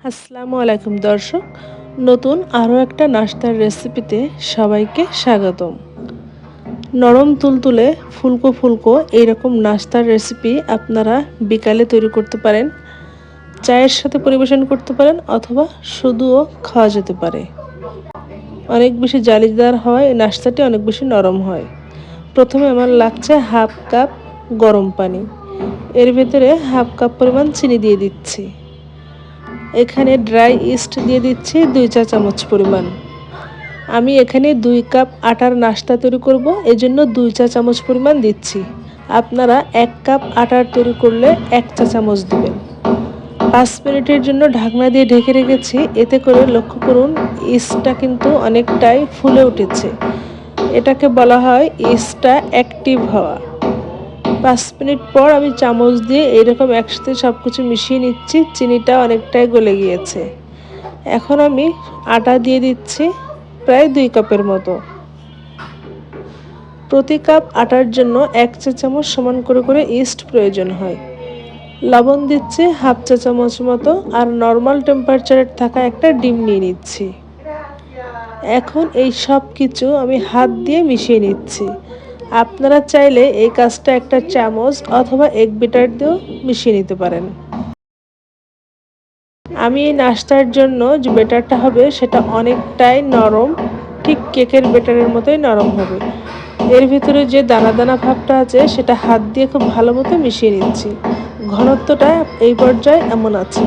আসসালামু আলাইকুম দর্শক, নতুন আরও একটা নাস্তার রেসিপিতে সবাইকে স্বাগতম। নরম তুলতুলে ফুলকো ফুলকো এইরকম নাস্তার রেসিপি আপনারা বিকালে তৈরি করতে পারেন, চায়ের সাথে পরিবেশন করতে পারেন অথবা শুধুও খাওয়া যেতে পারে। অনেক বেশি জালিদার হয়, এই নাস্তাটি অনেক বেশি নরম হয়। প্রথমে আমার লাগছে হাফ কাপ গরম পানি, এর ভেতরে হাফ কাপ পরিমাণ চিনি দিয়ে দিচ্ছি। এখানে ড্রাই ইস্ট দিয়ে দিচ্ছি 2 চা চামচ পরিমাণ। আমি এখানে 2 কাপ আটার নাস্তা তৈরি করব, এজন্য 2 চা চামচ পরিমাণ দিচ্ছি। আপনারা 1 কাপ আটার তৈরি করলে 1 চা চামচ দিবেন। 5 মিনিটের জন্য ঢাকনা দিয়ে ঢেকে রেখেছি, এতে করে লক্ষ্য করুন ইস্টটা কিন্তু অনেকটাই ফুলে উঠেছে। এটাকে বলা হয় ইস্টটা অ্যাক্টিভ হওয়া। 5 মিনিট পর আমি চামচ দিয়ে এইরকম একসাথে সব কিছু মিশিয়ে নিচ্ছি। চিনিটা অনেকটাই গলে গিয়েছে। এখন আমি আটা দিয়ে দিচ্ছি প্রায় 2 কাপের মতো। প্রতি কাপ আটার জন্য 1 চা চামচ সমান করে করে ইস্ট প্রয়োজন হয়। লবণ দিচ্ছি হাফ চা চামচ মতো, আর নর্মাল টেম্পারেচারে থাকা একটা ডিম নিয়ে নিচ্ছি। এখন এই সব কিছু আমি হাত দিয়ে মিশিয়ে নিচ্ছি। আপনারা চাইলে এই কাজটা একটা চামচ অথবা এগ বিটার দিয়েও মিশিয়ে নিতে পারেন। আমি এই নাস্তার জন্য যে বেটারটা হবে সেটা অনেকটাই নরম, ঠিক কেকের বেটারের মতোই নরম হবে। এর ভিতরে যে দানা দানা ভাবটা আছে সেটা হাত দিয়ে খুব ভালো মতো মিশিয়ে নিচ্ছি। ঘনত্বটা এই পর্যায়ে এমন আছে।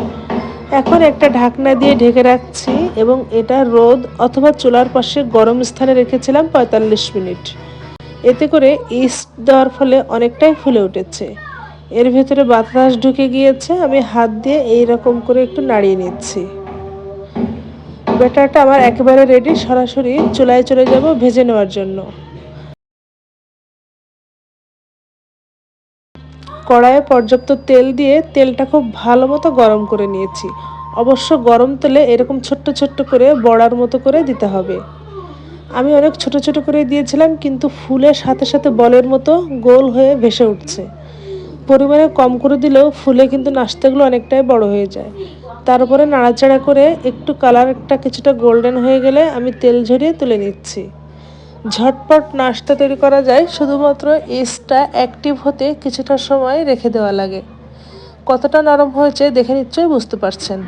এখন একটা ঢাকনা দিয়ে ঢেকে রাখছি এবং এটা রোদ অথবা চুলার পাশে গরম স্থানে রেখেছিলাম 45 মিনিট। এতে করে ইস্ট দেওয়ার ফলে অনেকটাই ফুলে উঠেছে। এর ভেতরে বাতাস ঢুকে গিয়েছে। আমি হাত দিয়ে এইরকম করে একটু নাড়িয়ে নিচ্ছি। ব্যাটারটা আমার একেবারে রেডি, সরাসরি চুলায় চলে যাব ভেজে নেওয়ার জন্য। কড়াইয়ে পর্যাপ্ত তেল দিয়ে তেলটা খুব ভালো মতো গরম করে নিয়েছি। অবশ্য গরম তেলে এরকম ছোট্ট ছোট্ট করে বড়ার মতো করে দিতে হবে। আমি অনেক ছোট ছোট করে দিয়েছিলাম, কিন্তু ফুলের সাথে সাথে বলের মতো গোল হয়ে ভেসে উঠছে। পরিমাণে কম করে দিলেও ফুলে কিন্তু নাস্তাগুলো অনেকটাই বড় হয়ে যায়। তারপরে নাড়াচাড়া করে একটু কালারটা কিছুটা গোল্ডেন হয়ে গেলে আমি তেল ঝরিয়ে তুলে নিচ্ছি। ঝটপট নাস্তা তৈরি করা যায়, শুধুমাত্র ইস্টটা অ্যাক্টিভ হতে কিছুটা সময় রেখে দেওয়া লাগে। কতটা নরম হয়েছে দেখে নিশ্চয়ই বুঝতে পারছেন।